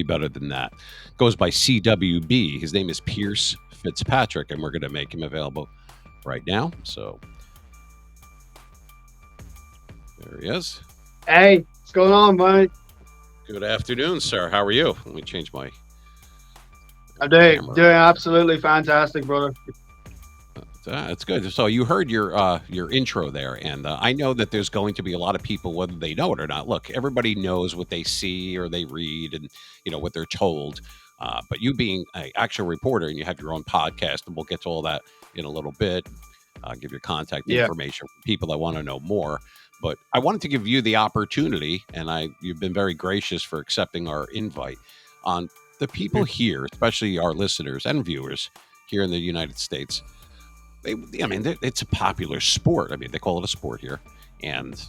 better than that. Goes by CWB. His name is Pierce Fitzpatrick, and we're going to make him available right now. So there he is. Hey, what's going on, man? Good afternoon, sir. How are you? Let me change my I'm doing camera. absolutely fantastic, brother. That's good. So you heard your intro there, and I know that there's going to be a lot of people, whether they know it or not. Look, everybody knows what they see or they read, and what they're told. But you being an actual reporter, and you have your own podcast, and we'll get to all that in a little bit. Give your contact Yeah. information for people that want to know more. But I wanted to give you the opportunity, and you've been very gracious for accepting our invite. On the people here, especially our listeners and viewers here in the United States. It's a popular sport. I mean, they call it a sport here, and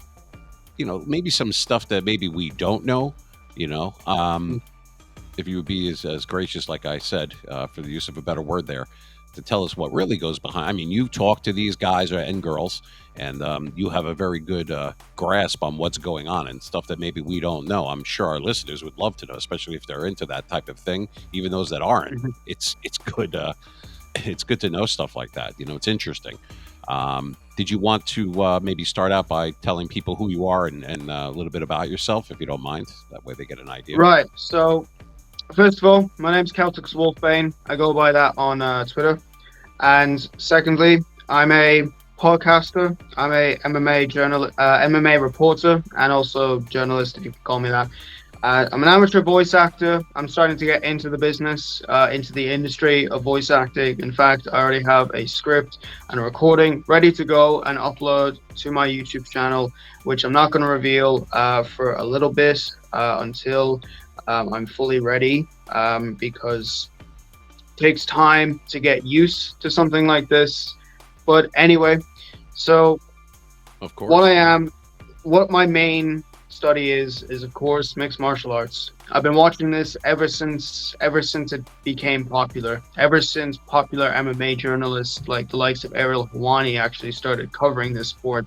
maybe some stuff that maybe we don't know. If you would be as gracious, like I said, for the use of a better word there, to tell us what really goes behind. I mean, you talk to these guys and girls, and you have a very good grasp on what's going on and stuff that maybe we don't know. I'm sure our listeners would love to know, especially if they're into that type of thing. Even those that aren't, it's good. It's good to know stuff like that. It's interesting. Did you want to maybe start out by telling people who you are and a little bit about yourself, if you don't mind? That way they get an idea. Right. So, first of all, my name's Celtics Wolfbane. I go by that on Twitter. And secondly, I'm a podcaster. I'm a MMA reporter, and also journalist, if you can call me that. I'm an amateur voice actor. I'm starting to get into the business, into the industry of voice acting. In fact, I already have a script and a recording ready to go and upload to my YouTube channel, which I'm not going to reveal for a little bit until I'm fully ready, because it takes time to get used to something like this. But anyway, so of course, what my main study is of course mixed martial arts. I've been watching this ever since it became popular. Ever since popular MMA journalists like the likes of Ariel Helwani actually started covering this sport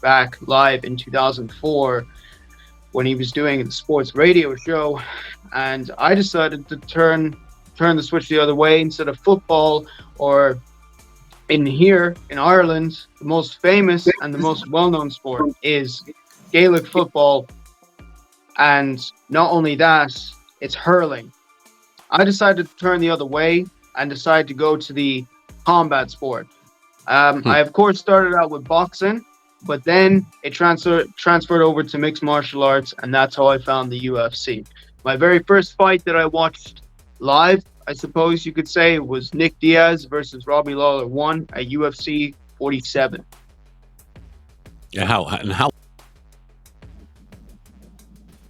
back live in 2004 when he was doing the sports radio show, and I decided to turn the switch the other way. Instead of football, or in Ireland, the most famous and the most well-known sport is Gaelic football, and not only that, it's hurling. I decided to turn the other way and decide to go to the combat sport. I of course started out with boxing, but then it transferred over to mixed martial arts, and that's how I found the UFC. My very first fight that I watched live, I suppose you could say, was Nick Diaz versus Robbie Lawler 1 at UFC 47. Yeah, how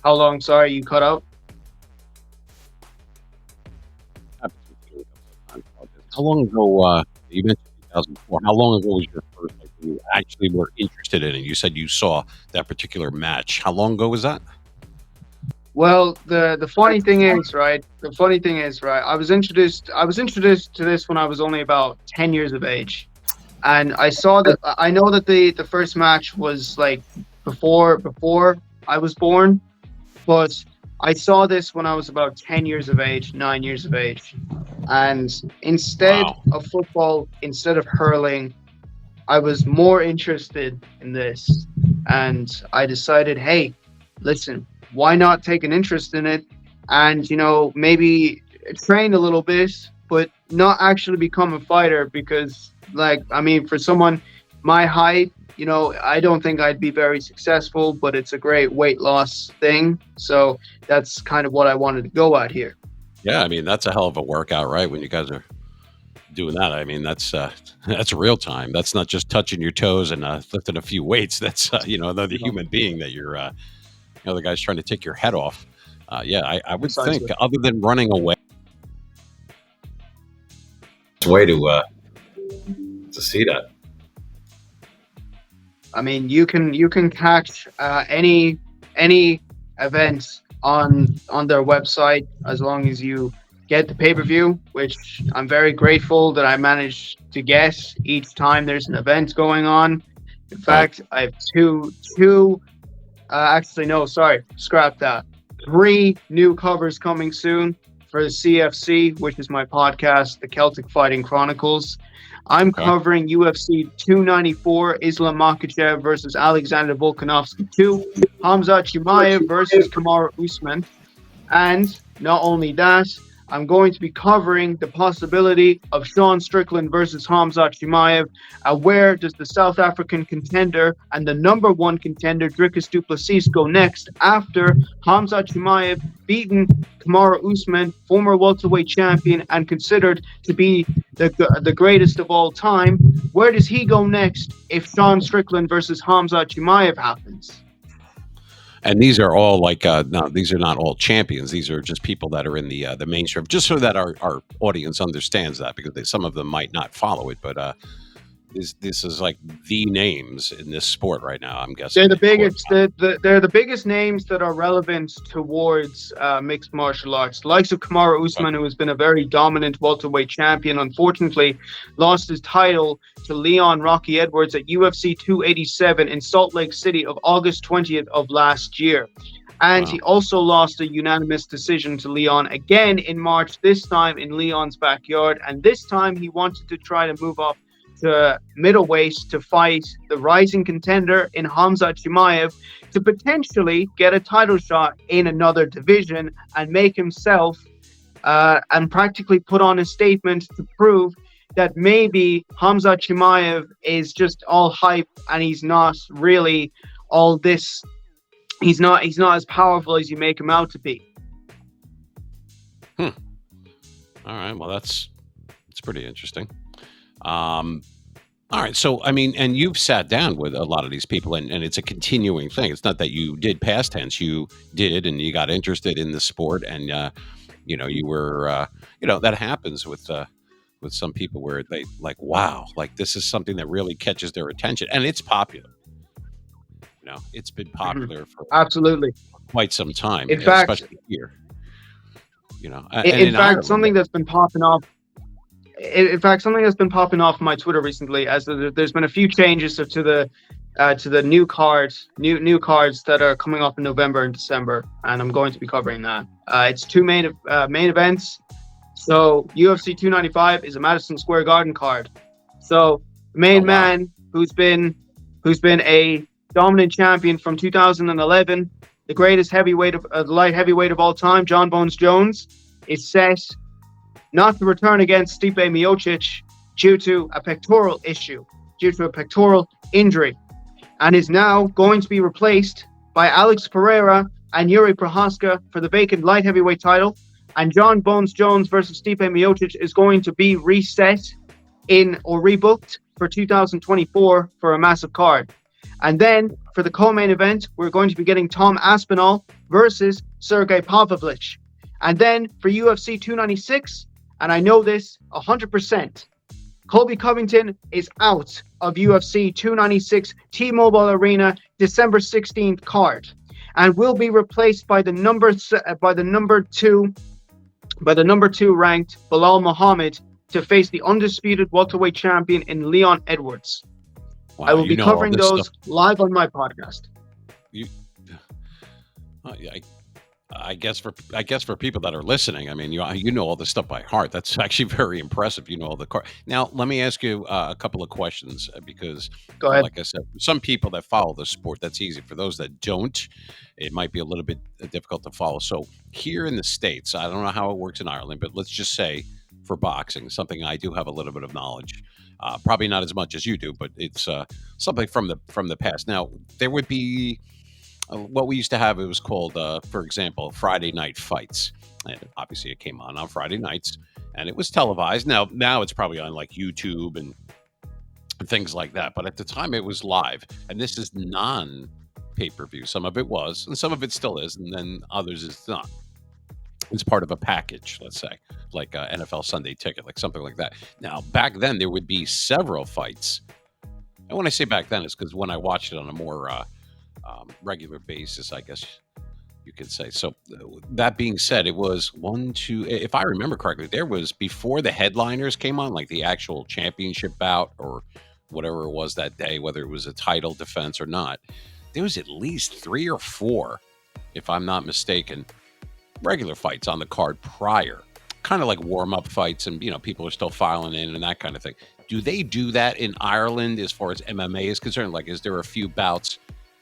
How long? Sorry, you cut out. How long ago? You mentioned 2004. How long ago was your first? Like, when you actually were interested in it? You said you saw that particular match. How long ago was that? Well, the funny thing is, right? I was introduced to this when I was only about 10 years of age, and I know that the first match was like before I was born. But I saw this when I was about 10 years of age, 9 years of age. And instead of football, instead of hurling, I was more interested in this. And I decided, hey, listen, why not take an interest in it and, maybe train a little bit, but not actually become a fighter? Because, for someone my height, I don't think I'd be very successful, but it's a great weight loss thing. So that's kind of what I wanted to go at here. Yeah, that's a hell of a workout, right? When you guys are doing that, that's real time. That's not just touching your toes and lifting a few weights. That's another human being that you're, the guy's trying to take your head off. I would think, other than running away, it's a way to see that. You can catch any event on their website as long as you get the pay-per-view, which I'm very grateful that I managed to get each time there's an event going on. In fact, I have two actually, no, sorry, scrap that. 3 new covers coming soon for the CFC, which is my podcast, the Celtic Fighting Chronicles. I'm Okay. covering UFC 294, Islam Makhachev versus Alexander Volkanovski 2, Hamzat Chimaev versus Kamaru Usman. And not only that, I'm going to be covering the possibility of Sean Strickland versus Hamzat Chimaev. Where does the South African contender and the number one contender, Dricus du Plessis, go next after Hamzat Chimaev beaten Kamaru Usman, former welterweight champion and considered to be the greatest of all time? Where does he go next if Sean Strickland versus Hamzat Chimaev happens? And these are all like no, these are not all champions. These are just people that are in the mainstream, just so that our audience understands that, because some of them might not follow it. But this is like the names in this sport right now, I'm guessing. They're the biggest. They're the biggest names that are relevant towards mixed martial arts. The likes of Kamaru Usman, who has been a very dominant welterweight champion, unfortunately lost his title to Leon Rocky Edwards at UFC 287 in Salt Lake City of August 20th of last year. And Wow. he also lost a unanimous decision to Leon again in March, this time in Leon's backyard. And this time he wanted to try to move up to middleweight to fight the rising contender in Hamzat Chimaev to potentially get a title shot in another division and make himself and practically put on a statement to prove that maybe Hamzat Chimaev is just all hype and he's not really all this. He's not as powerful as you make him out to be. All right. Well, that's pretty interesting. All right. So, I mean, and you've sat down with a lot of these people, and it's a continuing thing. It's not that you did past tense. You did, and you got interested in the sport, and you were, that happens with some people where they like, wow, like this is something that really catches their attention, and it's popular. It's been popular for Absolutely. quite some time, In fact, especially here. And in fact, Ireland, something that's been popping off. In fact, something that's been popping off on my Twitter recently, as there's been a few changes to the new cards that are coming up in November and December, and I'm going to be covering that. It's 2 main events. So UFC 295 is a Madison Square Garden card. So the main man who's been a dominant champion from 2011, the greatest light heavyweight of all time, John Bones Jones, is set not to return against Stipe Miocic due to a pectoral injury, and is now going to be replaced by Alex Pereira and Yuri Prohaska for the vacant light heavyweight title. And John Bones Jones versus Stipe Miocic is going to be reset or rebooked for 2024 for a massive card. And then for the co-main event, we're going to be getting Tom Aspinall versus Sergey Pavlovich. And then for UFC 296, and I know this 100%, Colby Covington is out of UFC 296 T-Mobile Arena December 16th card, and will be replaced by the number two ranked Bilal Muhammad to face the undisputed welterweight champion in Leon Edwards. wow, I will be covering those stuff. live on my podcast. I guess for people that are listening, I mean, you know all this stuff by heart. That's actually very impressive. You know all the card. Now, let me ask you a couple of questions because, Go ahead. like I said, for some people that follow the sport, that's easy. For those that don't, it might be a little bit difficult to follow. So here in the States, I don't know how it works in Ireland, but let's just say for boxing, something I do have a little bit of knowledge. Probably not as much as you do, but it's something from the past. Now, there would be what we used to have. It was called, for example, Friday night fights. And obviously, it came on Friday nights, and it was televised. Now it's probably on like YouTube and things like that. But at the time, it was live, and this is non-pay-per-view. Some of it was, and some of it still is, and then others is not. It's part of a package, let's say, like NFL Sunday Ticket, like something like that. Now, back then, there would be several fights. And when I say back then, it's because when I watched it on a more regular basis, I guess you could say. So that being said, it was 1, 2, if I remember correctly, there was, before the headliners came on, like the actual championship bout or whatever it was that day, whether it was a title defense or not, there was at least 3 or 4, if I'm not mistaken, regular fights on the card prior, kind of like warm up fights, and people are still filing in and that kind of thing. Do they do that in Ireland as far as MMA is concerned? Like, is there a few bouts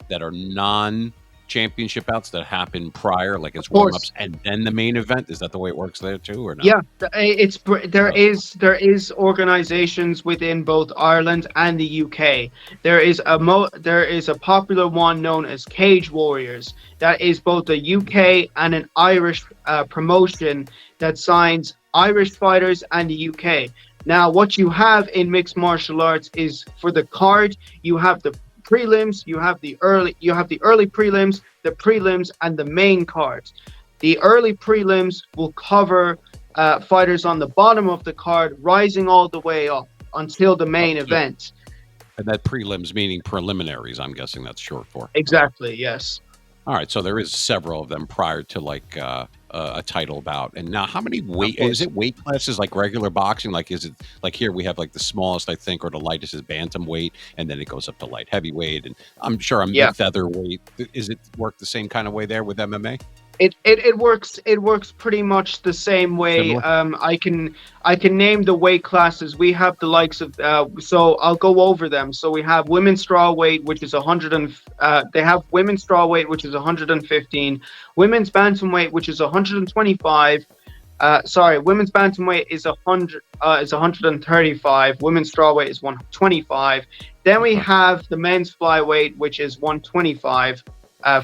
that are non-championship bouts that happen prior, like Of it's warm course. ups and then the main event? Is that the way it works there too, or no? Yeah, there Okay. is organizations within both Ireland and the UK. There is a popular one known as Cage Warriors that is both a UK and an Irish promotion that signs Irish fighters and the UK. Now, what you have in mixed martial arts is for the card, you have the prelims, you have the early prelims, the prelims, and the main cards. The early prelims will cover fighters on the bottom of the card, rising all the way up until the Oh, main so, event. and that prelims meaning preliminaries, I'm guessing that's short for. Okay. Exactly. Yes. All right, so there is several of them prior to like a title bout. And now, how many Of weight is course. it? Weight classes like regular boxing? Like, is it like here we have like the smallest, I think, or the lightest is bantamweight, and then it goes up to light heavyweight, and I'm sure a Yeah. mid featherweight. Is it work the same kind of way there with MMA? It works pretty much the same way. Similar. I can name the weight classes. We have the likes of so I'll go over them. So we have women's strawweight, which is 100 and they have women's strawweight, which is 115, women's bantamweight, which is 125. Sorry, women's bantamweight is 135. Women's strawweight is 125. Then we Okay. have the men's flyweight, which is 125.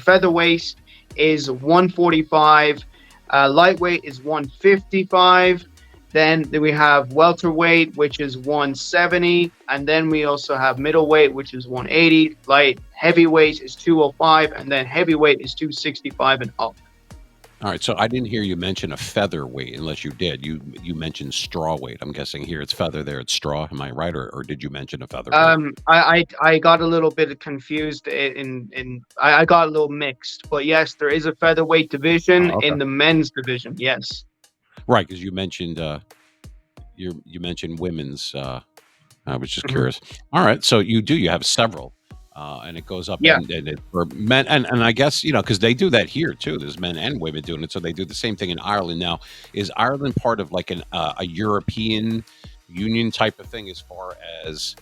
Featherweight is 145. Lightweight is 155. Then we have welterweight, which is 170, and then we also have middleweight, which is 180. Light heavyweight is 205, and then heavyweight is 265 and up. All right, so I didn't hear you mention a featherweight unless you did. You mentioned straw weight. I'm guessing here it's feather, there it's straw. Am I right, or did you mention a featherweight? I got a little bit confused I got a little mixed, but yes, there is a featherweight division Oh, okay. in the men's division. Yes. Right, because you mentioned you mentioned women's. I was just Mhm. curious. All right, so you have several, and it goes up Yeah. and it, for men and I guess because they do that here too. There's men and women doing it, so they do the same thing in Ireland now. Is Ireland part of like a European Union type of thing as far as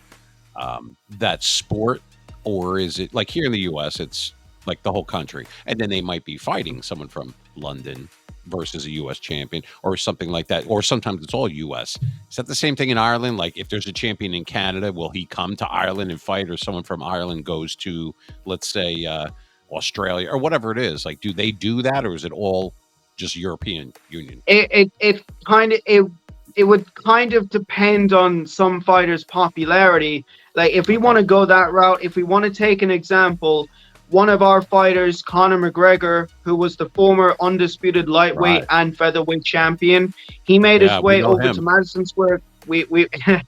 that sport, or is it like here in the U.S. It's like the whole country, and then they might be fighting someone from London versus a U.S. champion or something like that, or sometimes it's all U.S. Is that the same thing in Ireland? Like if there's a champion in Canada, will he come to Ireland and fight, or someone from Ireland goes to, let's say, Australia or whatever it is? Like, do they do that, or is it all just European Union? It kind of it would kind of depend on some fighters' popularity. Like if we Okay, want to go that route, if we want to take an example, one of our fighters, Conor McGregor, who was the former undisputed lightweight right, and featherweight champion, he made his yeah, we way know over to him. Madison Square. We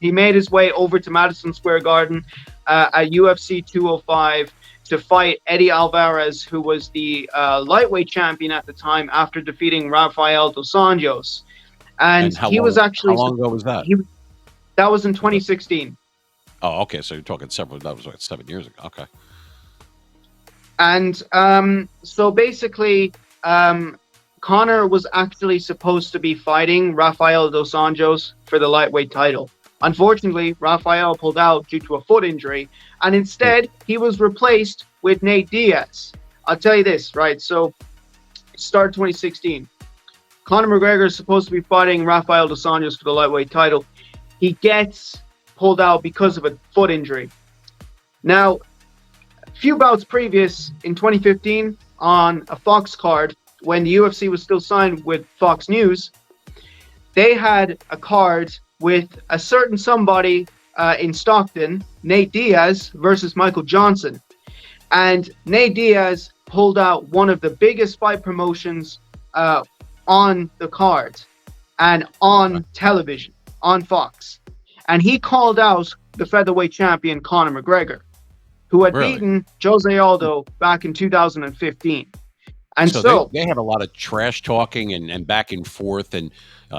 he made his way over to Madison Square Garden at UFC 205 to fight Eddie Alvarez, who was the lightweight champion at the time after defeating Rafael dos Anjos. And And he was how actually long ago was that? he that was in Was that 2016. Oh, okay. So you're talking several. That was like 7 years ago. Okay. And so basically, Connor was actually supposed to be fighting Rafael dos Anjos for the lightweight title. Unfortunately, Rafael pulled out due to a foot injury, and Hmm. instead he was replaced with Nate Diaz. I'll tell you this, right? So, start 2016. Conor McGregor is supposed to be fighting Rafael dos Anjos for the lightweight title. He gets pulled out because of a foot injury. Now, a few bouts previous in 2015 on a Fox card, when the UFC was still signed with Fox News, they had a card with a certain somebody in Stockton, Nate Diaz versus Michael Johnson. And Nate Diaz pulled out one of the biggest fight promotions on the card and Okay. on television, on Fox. And he called out the featherweight champion Conor McGregor, who had Really? beaten Jose Aldo back in 2015. And So they so, they had a lot of trash talking and back and forth and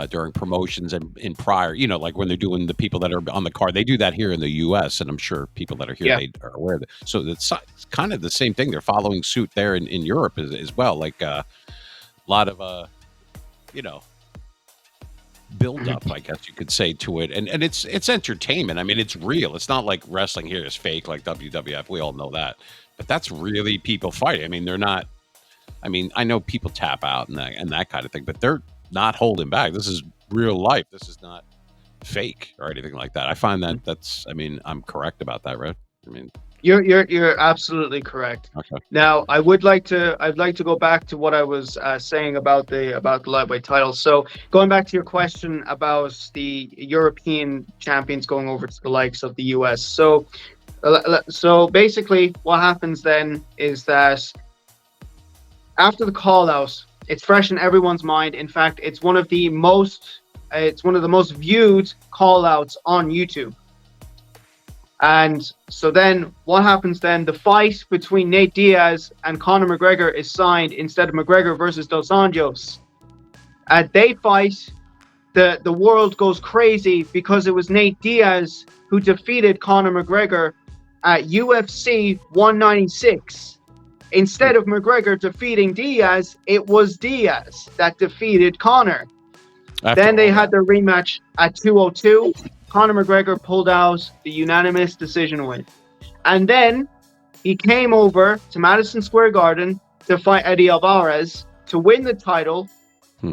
during promotions and in prior, like when they're doing the people that are on the card, they do that here in the U.S. and I'm sure people that are here yeah, they are aware of it. So it's kind of the same thing. They're following suit there in Europe as well. Like a lot of you know, build up, I guess you could say, to it, and it's entertainment. I mean, it's real. It's not like wrestling here is fake, like WWF. We all know that, but that's really people fighting. I mean, they're not. I mean, I know people tap out and that kind of thing, but they're not holding back. This is real life. This is not fake or anything like that. I find that that's. I mean, I'm correct about that, right? I mean, You're absolutely correct. okay. Now, I'd like to go back to what I was saying about the lightweight title. So, going back to your question about the European champions going over to the likes of the US. So basically, what happens then is that after the call out, it's fresh in everyone's mind. In fact, it's one of the most viewed call outs on YouTube. And so then what happens then? The fight between Nate Diaz and Conor McGregor is signed instead of McGregor versus Dos Anjos. They fight. The world goes crazy because it was Nate Diaz who defeated Conor McGregor at UFC 196. Instead of McGregor defeating Diaz, it was Diaz that defeated Conor. Then they had their rematch at 202. Conor McGregor pulled out the unanimous decision win. And then he came over to Madison Square Garden to fight Eddie Alvarez to win the title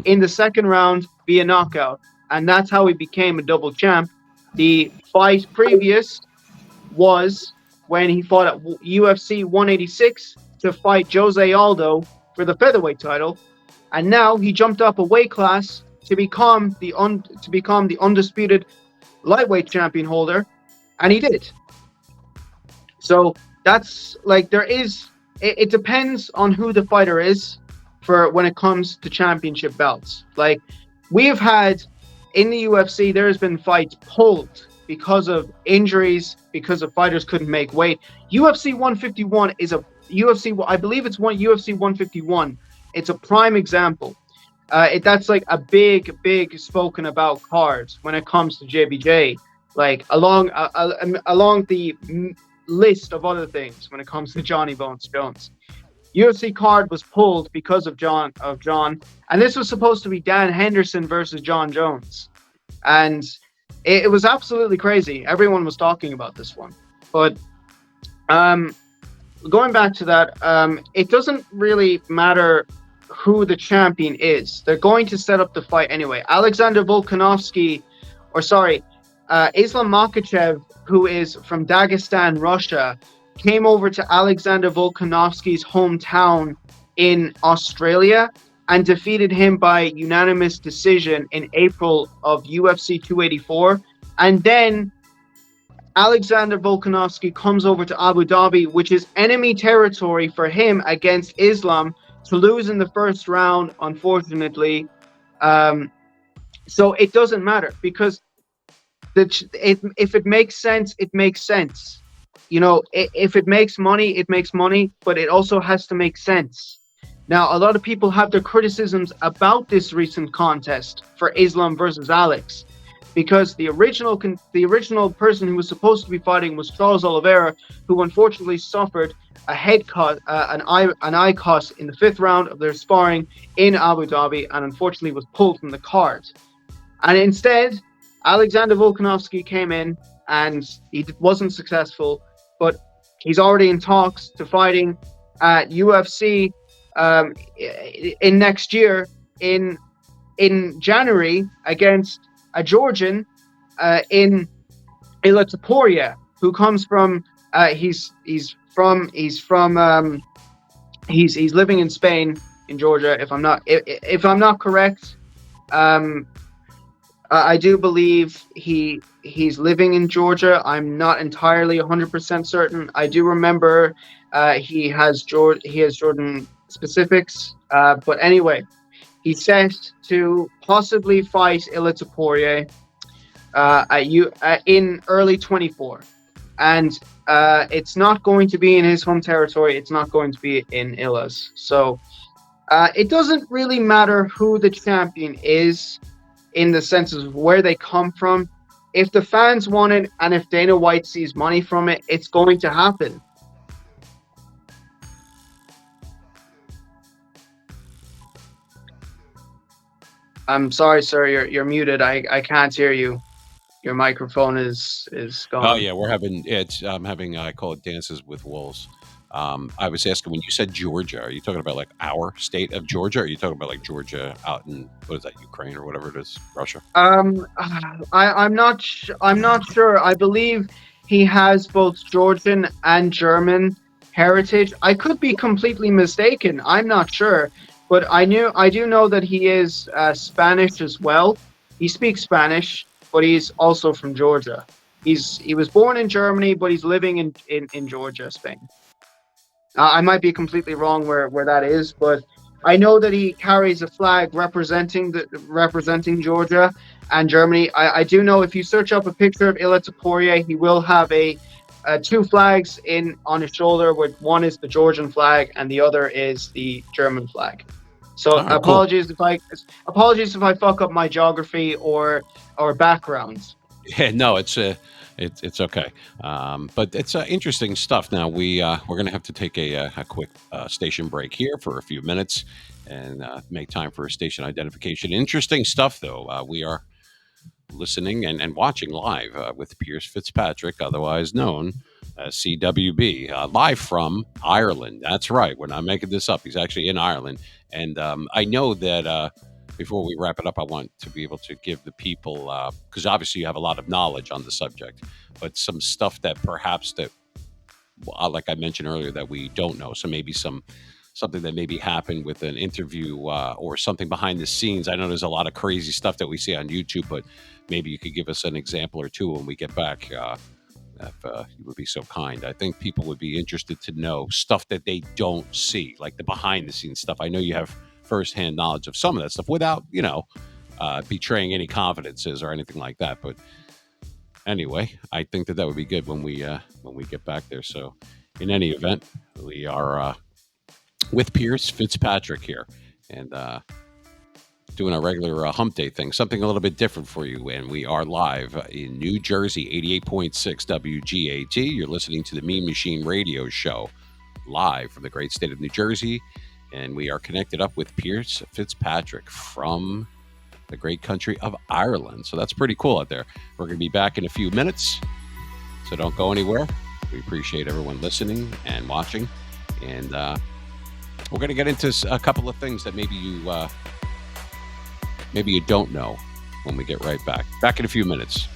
in the second round via knockout. And that's how he became a double champ. The fight previous was when he fought at UFC 186 to fight Jose Aldo for the featherweight title. And now he jumped up a weight class to become the undisputed lightweight champion holder, and he did. So that's like it depends on who the fighter is for when it comes to championship belts. Like we've had in the UFC, there has been fights pulled because of injuries, because the fighters couldn't make weight. UFC 151 is a UFC, I believe it's UFC 151. It's a prime example. That's like a big spoken about card when it comes to JBJ. Like along the list of other things when it comes to Johnny Bones Jones. UFC card was pulled because of John, and this was supposed to be Dan Henderson versus John Jones, and it was absolutely crazy. Everyone was talking about this one, but going back to that, it doesn't really matter who the champion is. They're going to set up the fight anyway. Islam Makhachev, who is from Dagestan, Russia, came over to Alexander Volkanovski's hometown in Australia and defeated him by unanimous decision in April of UFC 284. And then Alexander Volkanovski comes over to Abu Dhabi, which is enemy territory for him against Islam, to lose in the first round, unfortunately. So it doesn't matter because if it makes sense, it makes sense. You know, if it makes money, it makes money, but it also has to make sense. Now, a lot of people have their criticisms about this recent contest for Islam versus Alex, because the original person who was supposed to be fighting was Charles Oliveira, who unfortunately suffered a head cut, an eye cut in the fifth round of their sparring in Abu Dhabi, and unfortunately was pulled from the card. And instead, Alexander Volkanovski came in, and he wasn't successful, but he's already in talks to fighting at UFC in next year in January against a Georgian in Ilia Topuria, who comes from he's living in Spain, in Georgia, if I'm not correct. I do believe he's living in Georgia. I'm not entirely 100% certain. I do remember he has Jordan specifics. But anyway, he's set to possibly fight Ilia Topuria in early 24, and it's not going to be in his home territory. It's not going to be in Ilia's. So it doesn't really matter who the champion is, in the sense of where they come from. If the fans want it, and if Dana White sees money from it, it's going to happen. I'm sorry, sir. You're muted. I can't hear you. Your microphone is Oh gone. yeah, we're having it's I'm having I call it dances with wolves. I was asking when you said Georgia, are you talking about like our state of Georgia? Or are you talking about like Georgia out in what is that, Ukraine or whatever it is, Russia? I'm not sure. I believe he has both Georgian and German heritage. I could be completely mistaken. I'm not sure, but I do know that he is Spanish as well. He speaks Spanish, but he's also from Georgia. He was born in Germany, but he's living in Georgia, Spain. I might be completely wrong where that is, but I know that he carries a flag representing Georgia and Germany. I do know if you search up a picture of Ilya Taporia, he will have a two flags in on his shoulder. With one is the Georgian flag and the other is the German flag. So All right, cool. apologies if I fuck up my geography or backgrounds. Yeah, no, it's okay. But it's interesting stuff. Now we're going to have to take a quick station break here for a few minutes and make time for a station identification. Interesting stuff, though. We are listening and watching live with Pierce Fitzpatrick, otherwise known as CWB, live from Ireland. That's right. We're not making this up. He's actually in Ireland. And I know that before we wrap it up, I want to be able to give the people, because obviously you have a lot of knowledge on the subject, but some stuff that perhaps that, like I mentioned earlier, that we don't know. So maybe something that maybe happened with an interview or something behind the scenes. I know there's a lot of crazy stuff that we see on YouTube, but maybe you could give us an example or two when we get back. If you would be so kind, I think people would be interested to know stuff that they don't see, like the behind the scenes stuff. I know you have firsthand knowledge of some of that stuff without, betraying any confidences or anything like that. But anyway, I think that would be good when we get back there. So, in any event, we are with Pierce Fitzpatrick here, and doing a regular hump day thing, something a little bit different for you. And we are live in New Jersey, 88.6 WGAT. You're listening to the Mean Machine Radio Show live from the great state of New Jersey. And we are connected up with Pierce Fitzpatrick from the great country of Ireland. So that's pretty cool out there. We're going to be back in a few minutes. So don't go anywhere. We appreciate everyone listening and watching. And we're going to get into a couple of things that maybe you don't know when we get right back. Back in a few minutes.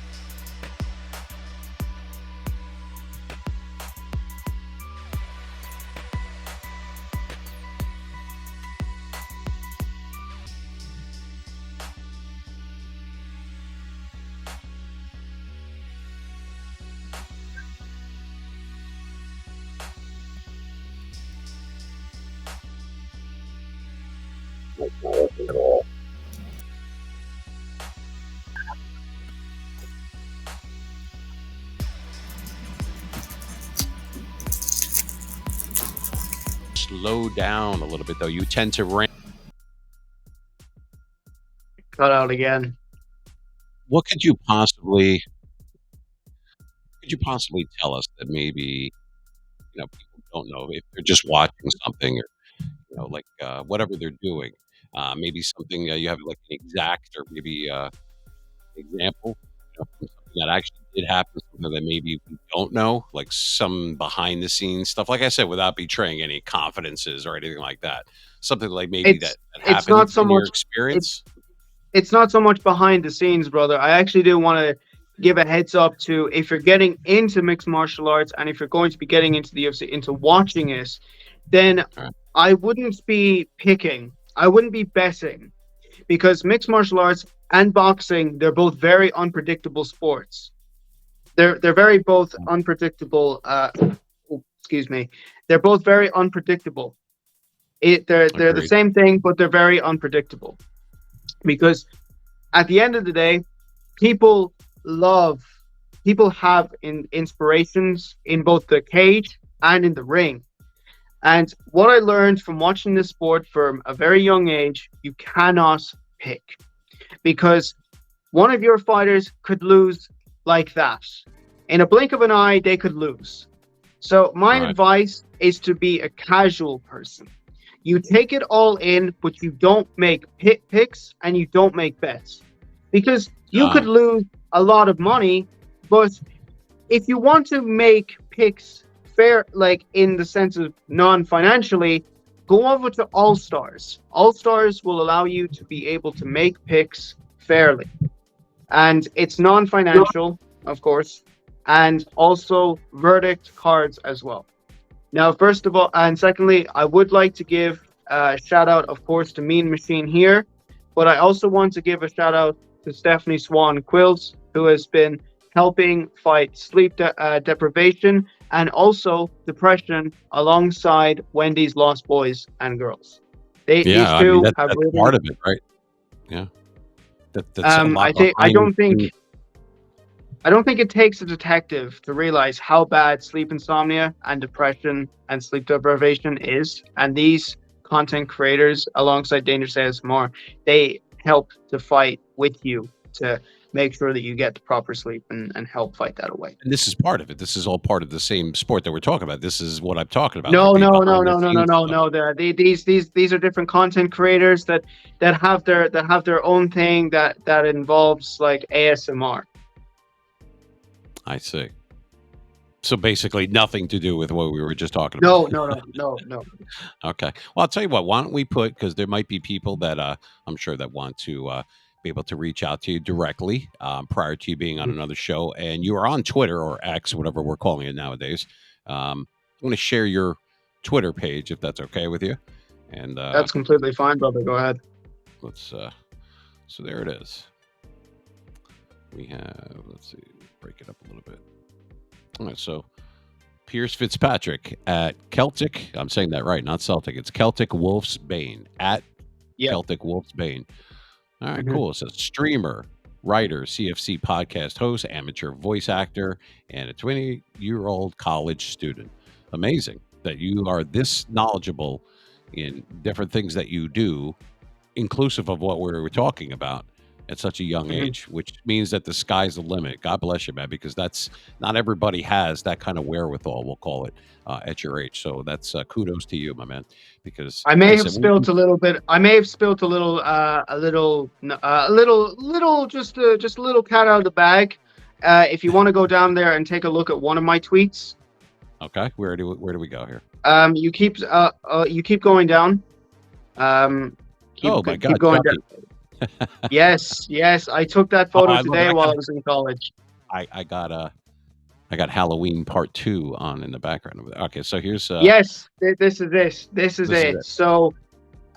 Slow down a little bit, though. You tend to ramp. Cut out again. What could you possibly tell us that maybe people don't know if they're just watching something, or like whatever they're doing, maybe something you have like an exact or maybe example, from something that actually did happen, something that maybe we don't know, like some behind the scenes stuff. Like I said, without betraying any confidences or anything like that, something like maybe It's that it's not happened so in your much it's experience. it's not so much behind the scenes, brother. I actually do want to give a heads up to if you're getting into mixed martial arts and if you're going to be getting into the UFC, into watching it, then All right. I wouldn't be picking. I wouldn't be betting because mixed martial arts and boxing, they're both very unpredictable sports. They're very both unpredictable. Excuse me. They're both very unpredictable. They're the Agreed. same thing, but they're very unpredictable because at the end of the day, people love people have inspirations in both the cage and in the ring. And what I learned from watching this sport from a very young age, you cannot pick because one of your fighters could lose like that. In a blink of an eye, they could lose. So my All right. advice is to be a casual person. You take it all in, but you don't make picks and you don't make bets because you could Um, lose a lot of money. But if you want to make picks fair, like in the sense of non-financially, go over to All Stars. All Stars will allow you to be able to make picks fairly, and it's non-financial, of course, and also verdict cards as well. Now, first of all, and secondly, I would like to give a shout out, of course, to Mean Machine here, but I also want to give a shout out to Stephanie Swan Quills, who has been helping fight sleep deprivation and also depression alongside Wendy's Lost Boys and Girls. These yeah, I mean two have that's really. part of it, right? Yeah, that's a lot I think I behind. don't think I don't think it takes a detective to realize how bad sleep insomnia and depression and sleep deprivation is. And these content creators, alongside Dangerous ASMR, they help to fight with you to make sure that you get the proper sleep and help fight that away. And this is part of it. This is all part of the same sport that we're talking about. This is what I'm talking about, like No, the no, no, behind the no, no, no, scenes no, stuff. no. These are different content creators that have their own thing that involves like ASMR. I see. So basically, nothing to do with what we were just talking about. No, no, no, no, no. Okay. Well, I'll tell you what. Why don't we put, because there might be people that I'm sure that want to be able to reach out to you directly prior to you being on another show, and you are on Twitter or X, whatever we're calling it nowadays. I'm going to share your Twitter page if that's okay with you, and That's completely fine, brother. Go ahead. let's. So there it is. We have. Let's see. Break it up a little bit. All right. So Pierce Fitzpatrick at Celtic. I'm saying that right, not Celtic. It's Celtic Wolf's Bane at Yeah. Celtic Wolf's Bane. All right, Mhm. cool. So streamer, writer, CFC podcast host, amateur voice actor, and a 20-year-old college student. Amazing that you are this knowledgeable in different things that you do, inclusive of what we were talking about at such a young Mhm. age, which means that the sky's the limit. God bless you, man, because that's not everybody has that kind of wherewithal, we'll call it, at your age. So that's kudos to you, my man, because I like I may have said, spilt a little bit. I may have spilt just a little cat out of the bag. If you want to go down there and take a look at one of my tweets, okay, where do we go here? you keep going down. Um, Oh my keep God, going Chucky. down. Yes, yes. I took that Oh, photo I love it. today while I was in college. I got I got Halloween Part 2 on in the background of it. Okay, so here's Yes, this is this. This is this is it. it. So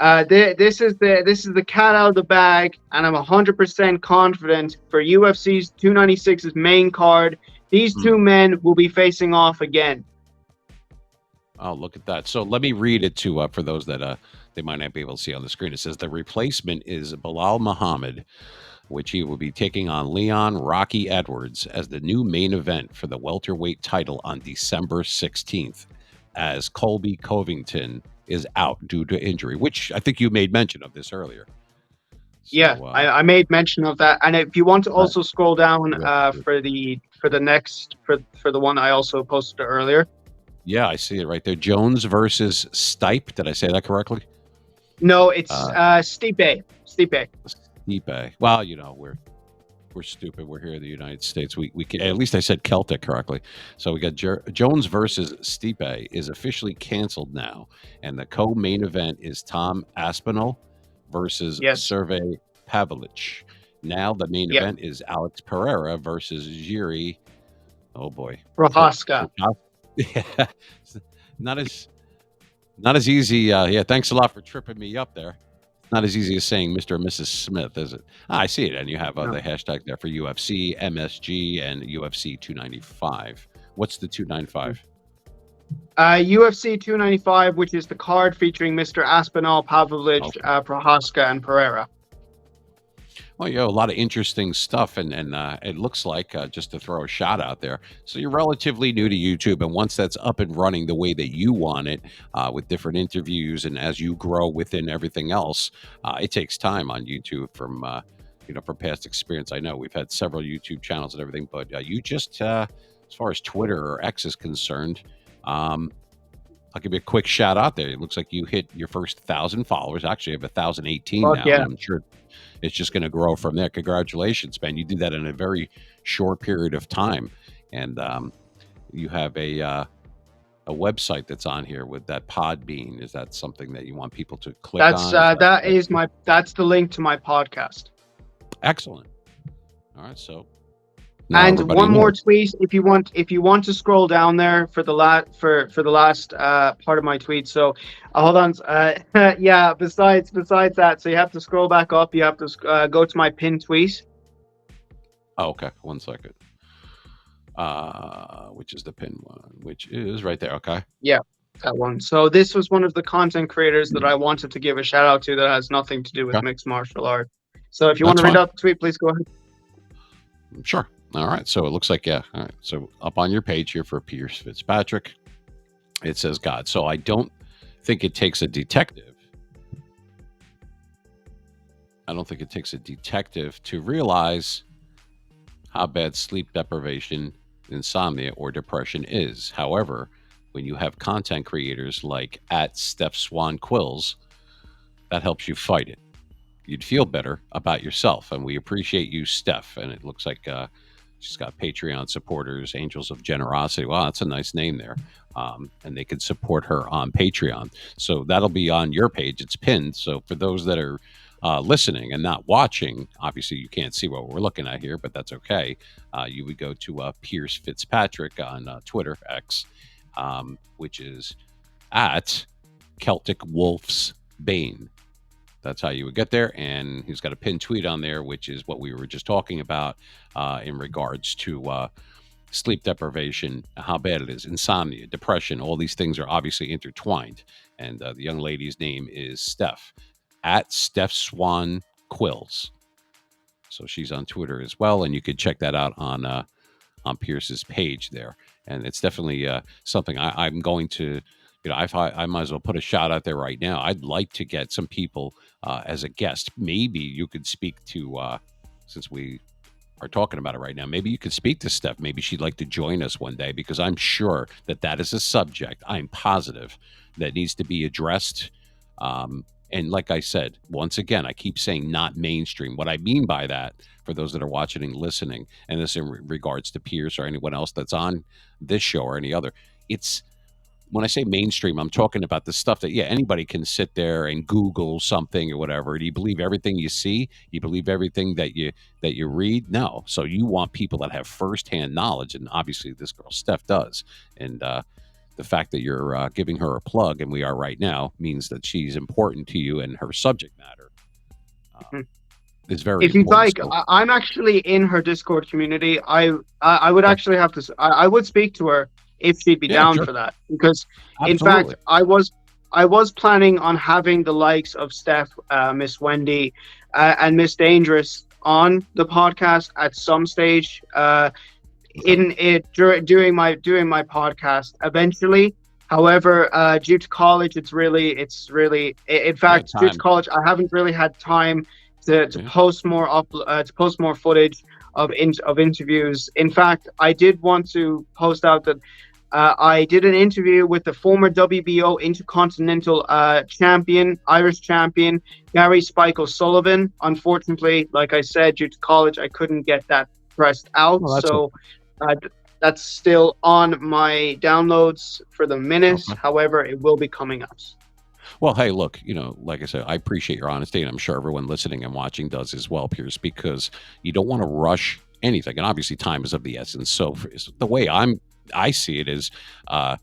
this is the cat out of the bag, and I'm 100% confident for UFC's 296's main card. These two men will be facing off again. Oh, look at that. So let me read it to for those that they might not be able to see on the screen. It says the replacement is Bilal Muhammad, which he will be taking on Leon Rocky Edwards as the new main event for the welterweight title on December 16th, as Colby Covington is out due to injury, which I think you made mention of this earlier. Yeah, So I made mention of that, and if you want to right. also scroll down Yeah. for the one I also posted earlier. Yeah, I see it right there. Jones versus Stipe. Did I say that correctly? No, it's Uh, Stipe. Stipe. Stipe. Well, you know, we're stupid. We're here in the United States. We can, at least I said Celtic correctly. So we got Jones versus Stipe is officially canceled now, and the co-main event is Tom Aspinall versus Yes. Sergey Pavlich. Now the main Yeah. event is Alex Pereira versus Jiri. Oh boy, Prohaska. yeah, not as not as easy. Yeah, thanks a lot for tripping me up there. Not as easy as saying Mr. and Mrs. Smith, is it? I see it, and you have No. the hashtag there for UFC, MSG, and UFC 295. What's the 295? UFC 295, which is the card featuring Mr. Aspinall, Pavlovich, Okay. Prohaska, and Pereira. Well, you know, a lot of interesting stuff, and it looks like just to throw a shot out there. So you're relatively new to YouTube, and once that's up and running the way that you want it, with different interviews, and as you grow within everything else, it takes time on YouTube. From from past experience, I know we've had several YouTube channels and everything, but you just as far as Twitter or X is concerned, um, I'll give you a quick shout out there. It looks like you hit your first 1,000 followers. Actually, I have 1,018 Fuck now, and yeah. I'm sure it's just going to grow from there. Congratulations, man! You did that in a very short period of time, and you have a website that's on here with that Podbean. Is that something that you want people to click That's on? Is that's the link to my podcast. excellent? All right, so now And everybody one more knows. tweet, if you want to scroll down there for the last part of my tweet. So hold on. Yeah. Besides that, so you have to scroll back up. You have to go to my pinned tweet. Oh, okay, 1 second. Which is the pin one? Which is right there. Okay. Yeah, that one. So this was one of the content creators that I wanted to give a shout out to that has nothing to do with Okay, mixed martial art. So if you want that's to read fine. out the tweet, please go ahead. Sure. All right. So it looks like, yeah. All right. So up on your page here for Pierce Fitzpatrick, it says God. So I don't think it takes a detective. I don't think it takes a detective to realize how bad sleep deprivation, insomnia, or depression is. However, when you have content creators like at Steph Swan Quills, that helps you fight it. You'd feel better about yourself. And we appreciate you, Steph. And it looks like she's got Patreon supporters, Angels of Generosity. Wow, that's a nice name there. And they can support her on Patreon. So that'll be on your page. It's pinned. So for those that are listening and not watching, obviously you can't see what we're looking at here, but that's okay. You would go to Pierce Fitzpatrick on Twitter, X, which is at Celtic Wolf's Bane. That's how you would get there. And he's got a pinned tweet on there, which is what we were just talking about in regards to sleep deprivation, how bad it is, insomnia, depression. All these things are obviously intertwined. And the young lady's name is Steph, at Steph Swan Quills. So she's on Twitter as well. And you could check that out on Pierce's page there. And it's definitely something I'm going to, I might as well put a shot out there right now. I'd like to get some people as a guest. Maybe you could speak to, since we are talking about it right now, maybe you could speak to Steph. Maybe she'd like to join us one day because I'm sure that that is a subject, I'm positive, that needs to be addressed. And like I said, once again, I keep saying not mainstream. What I mean by that, for those that are watching and listening, and this in regards to Pierce or anyone else that's on this show or any other, it's when I say mainstream, I'm talking about the stuff that, yeah, anybody can sit there and Google something or whatever. Do you believe everything you see? You believe everything that you read? No. So you want people that have firsthand knowledge, and obviously this girl Steph does. And the fact that you're giving her a plug, and we are right now, means that she's important to you, and her subject matter uh, Mhm. is very If you'd important. like, So, I'm actually in her Discord community. I would okay. actually have to. I would speak to her if she'd be Yeah, down sure, for that, because in fact absolutely. I was planning on having the likes of Steph, Miss Wendy, and Miss Dangerous on the podcast at some stage. Okay. In it during my podcast eventually. However, due to college, in Yeah, fact, due to time. college, I haven't really had time to Yeah. post more footage of interviews. In fact, I did want to post out that I did an interview with the former WBO Intercontinental champion, Irish champion, Gary Spike O'Sullivan. Unfortunately, like I said, due to college, I couldn't get that pressed out. Well, that's So that's still on my downloads for the minute. okay. However, it will be coming out. Well, hey, look, like I said, I appreciate your honesty, and I'm sure everyone listening and watching does as well, Pierce, because you don't want to rush anything, and obviously, time is of the essence. So, the way I see it is uh,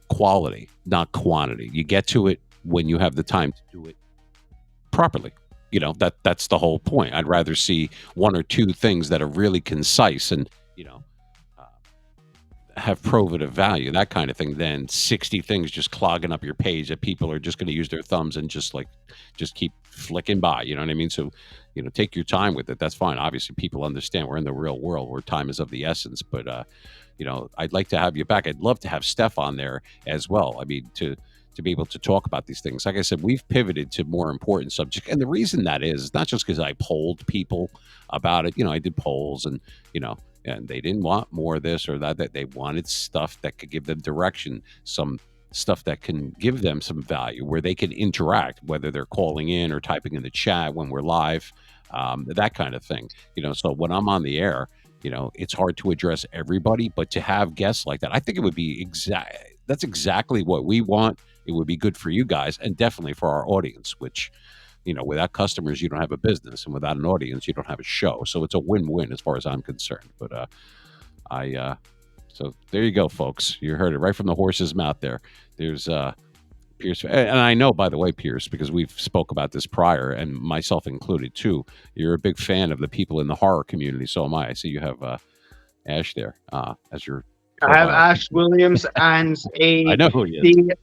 quality, not quantity. You get to it when you have the time to do it properly. That's the whole point. I'd rather see one or two things that are really concise and you know uh, have probative value, that kind of thing, than 60 things just clogging up your page that people are just going to use their thumbs and just keep flicking by. You know what I mean? So, take your time with it. That's fine. Obviously, people understand we're in the real world where time is of the essence. But I'd like to have you back. I'd love to have Steph on there as well. I mean, to be able to talk about these things. Like I said, we've pivoted to more important subjects, and the reason that is not just because I polled people about it. I did polls, and you know, and they didn't want more of this or that. That they wanted stuff that could give them direction, some stuff that can give them some value where they can interact, whether they're calling in or typing in the chat when we're live, that kind of thing. So when I'm on the air, it's hard to address everybody, but to have guests like that, I think it would be that's exactly what we want. It would be good for you guys and definitely for our audience, which, without customers, you don't have a business, and without an audience, you don't have a show. So it's a win-win as far as I'm concerned. But so there you go, folks. You heard it right from the horse's mouth there. There's Pierce, and I know, by the way, Pierce, because we've spoke about this prior, and myself included too. You're a big fan of the people in the horror community. So am I. I see you have Ash there as your I have profile Ash picture. Williams and I a know who he is. the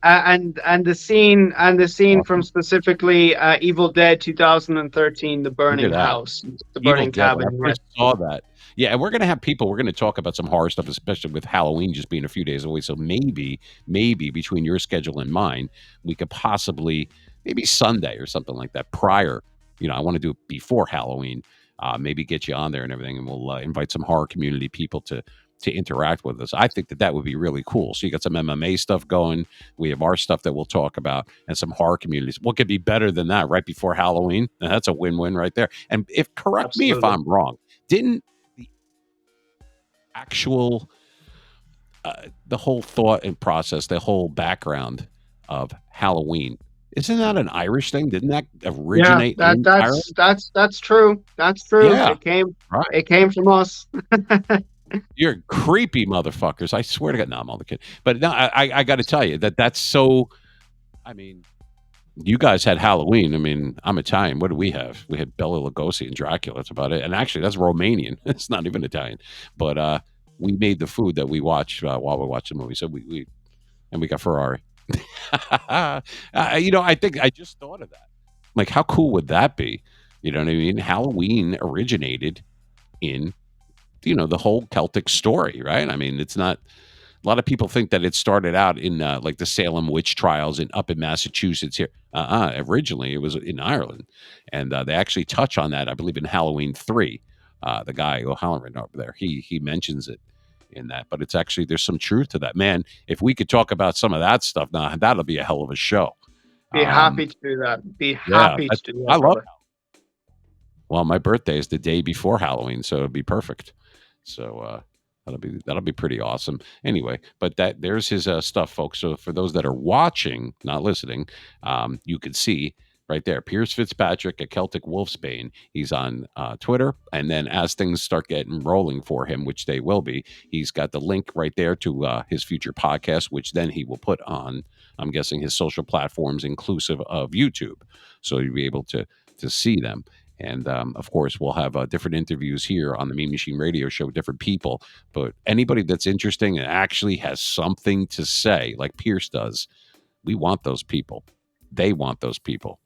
and the scene from Awesome. specifically Evil Dead 2013, the Look at burning that. house, the Evil burning Dead. When I cabin. Yes, first saw that, yeah, and we're gonna have people. We're gonna talk about some horror stuff, especially with Halloween just being a few days away. So maybe between your schedule and mine, we could possibly maybe Sunday or something like that. Prior, I want to do it before Halloween. Maybe get you on there and everything, and we'll invite some horror community people to interact with us. I think that would be really cool. So you got some MMA stuff going. We have our stuff that we'll talk about, and some horror communities. What could be better than that right before Halloween? And that's a win-win right there. And if correct me if absolutely. I'm wrong, didn't the actual the whole thought and process, the whole background of Halloween, isn't that an Irish thing? Didn't that Yeah, originate that in that's Ireland? that's that's true. That's true. Yeah, It came right. it came from us. You're creepy motherfuckers. I swear to God. No, I'm only kidding. But no, I got to tell you that's so. I mean, you guys had Halloween. I mean, I'm Italian. What do we have? We had Bela Lugosi and Dracula. That's about it. And actually, that's Romanian. It's not even Italian. But we made the food that we watch while we watch the movie. So we and we got Ferrari. I think I just thought of that. Like, how cool would that be? You know what I mean? Halloween originated in the whole Celtic story, right? I mean, it's not. A lot of people think that it started out in like the Salem witch trials in up in Massachusetts here. Originally, it was in Ireland, and they actually touch on that, I believe, in Halloween 3. The guy O'Halloran over there, he mentions it in that, but it's actually there's some truth to that. Man, if we could talk about some of that stuff, now that'll be a hell of a show. Be Um, happy to do that. Be yeah, happy to do I that, love. brother. Well, my birthday is the day before Halloween, so it'd be perfect. So that'll be pretty awesome. Anyway, but there's his stuff, folks. So for those that are watching, not listening, you can see right there, Piers Fitzpatrick at Celtic Wolfsbane. He's on Twitter, and then as things start getting rolling for him, which they will be, he's got the link right there to his future podcast, which then he will put on. I'm guessing his social platforms, inclusive of YouTube, so you'll be able to see them. And of course, we'll have different interviews here on the Mean Machine Radio Show, with different people. But anybody that's interesting and actually has something to say, like Pierce does, we want those people. They want those people,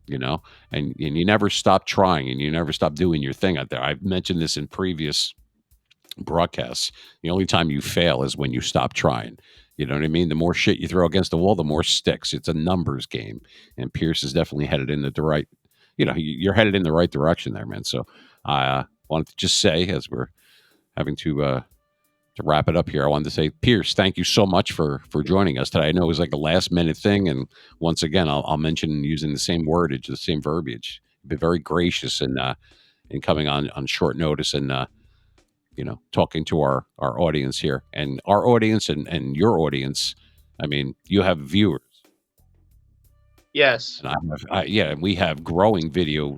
and you never stop trying and you never stop doing your thing out there. I've mentioned this in previous broadcasts. The only time you fail is when you stop trying. You know what I mean? The more shit you throw against the wall, the more sticks. It's a numbers game, and Pierce is definitely headed in the right. You're headed in the right direction there, man. So I wanted to just say, as we're having to wrap it up here, I wanted to say, Pierce, thank you so much for joining us today. I know it was like a last minute thing, and once again, I'll mention using the same wordage, the same verbiage. You've been very gracious in coming on short notice and talking to our audience here, and our audience and your audience. I mean, you have viewers, Yes. and yeah, we have growing video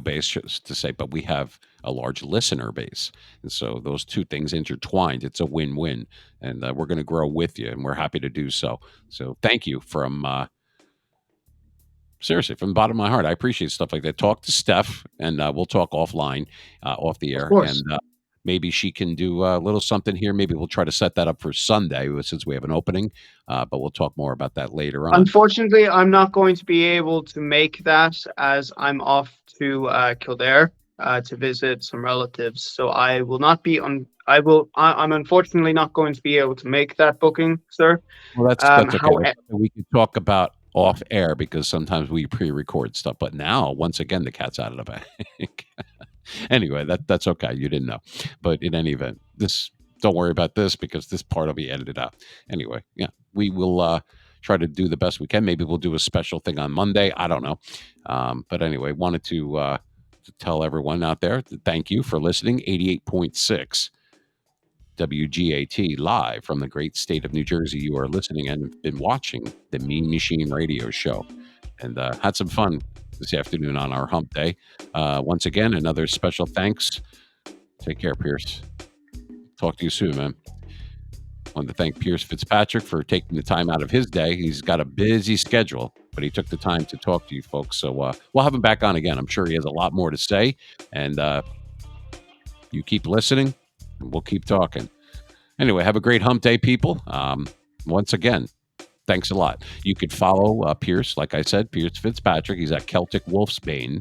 base to say, but we have a large listener base, and so those two things intertwined, it's a win-win, and we're going to grow with you, and we're happy to do so. So thank you from seriously, from the bottom of my heart. I appreciate stuff like that. Talk to Steph, and we'll talk offline, off the Of air, and course. maybe she can do a little something here. Maybe we'll try to set that up for Sunday since we have an opening. But we'll talk more about that later on. Unfortunately, I'm not going to be able to make that as I'm off to Kildare to visit some relatives. So I will not be on. I'm unfortunately not going to be able to make that booking, sir. Well, that's okay. That's However, something we can talk about off air because sometimes we pre-record stuff. But now, once again, the cat's out of the bag. Anyway, that's okay. You didn't know, but in any event, this don't worry about this because this part will be edited out. Anyway, yeah, we will try to do the best we can. Maybe we'll do a special thing on Monday. I don't know. But anyway, wanted to tell everyone out there that thank you for listening. 88.6 WGAT live from the great state of New Jersey. You are listening and been watching the Mean Machine Radio Show, and had some fun this afternoon on our hump day. Once again, another special thanks. Take care, Pierce. Talk to you soon, man. I want to thank Pierce Fitzpatrick for taking the time out of his day. He's got a busy schedule, but he took the time to talk to you folks. So we'll have him back on again. I'm sure he has a lot more to say. And you keep listening, and we'll keep talking. Anyway, have a great hump day, people. Once again, thanks a lot. You could follow Pierce, like I said, Pierce Fitzpatrick. He's at Celtic Wolfsbane,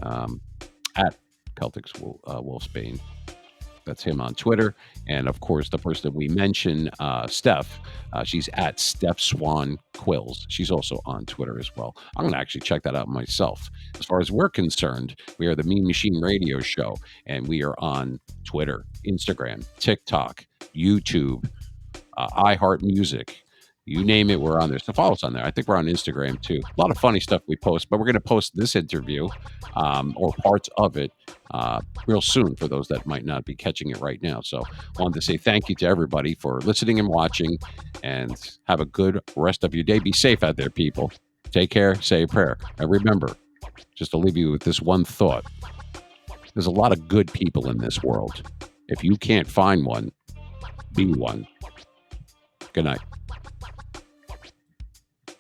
at Celtic Wolfsbane. That's him on Twitter. And of course, the person that we mentioned, Steph, she's at Steph Swan Quills. She's also on Twitter as well. I'm going to actually check that out myself. As far as we're concerned, we are the Mean Machine Radio Show, and we are on Twitter, Instagram, TikTok, YouTube, iHeart Music. You name it, we're on there. So follow us on there. I think we're on Instagram too. A lot of funny stuff we post, but we're going to post this interview or parts of it real soon for those that might not be catching it right now. So I wanted to say thank you to everybody for listening and watching, and have a good rest of your day. Be safe out there, people. Take care. Say a prayer. And remember, just to leave you with this one thought, there's a lot of good people in this world. If you can't find one, be one. Good night.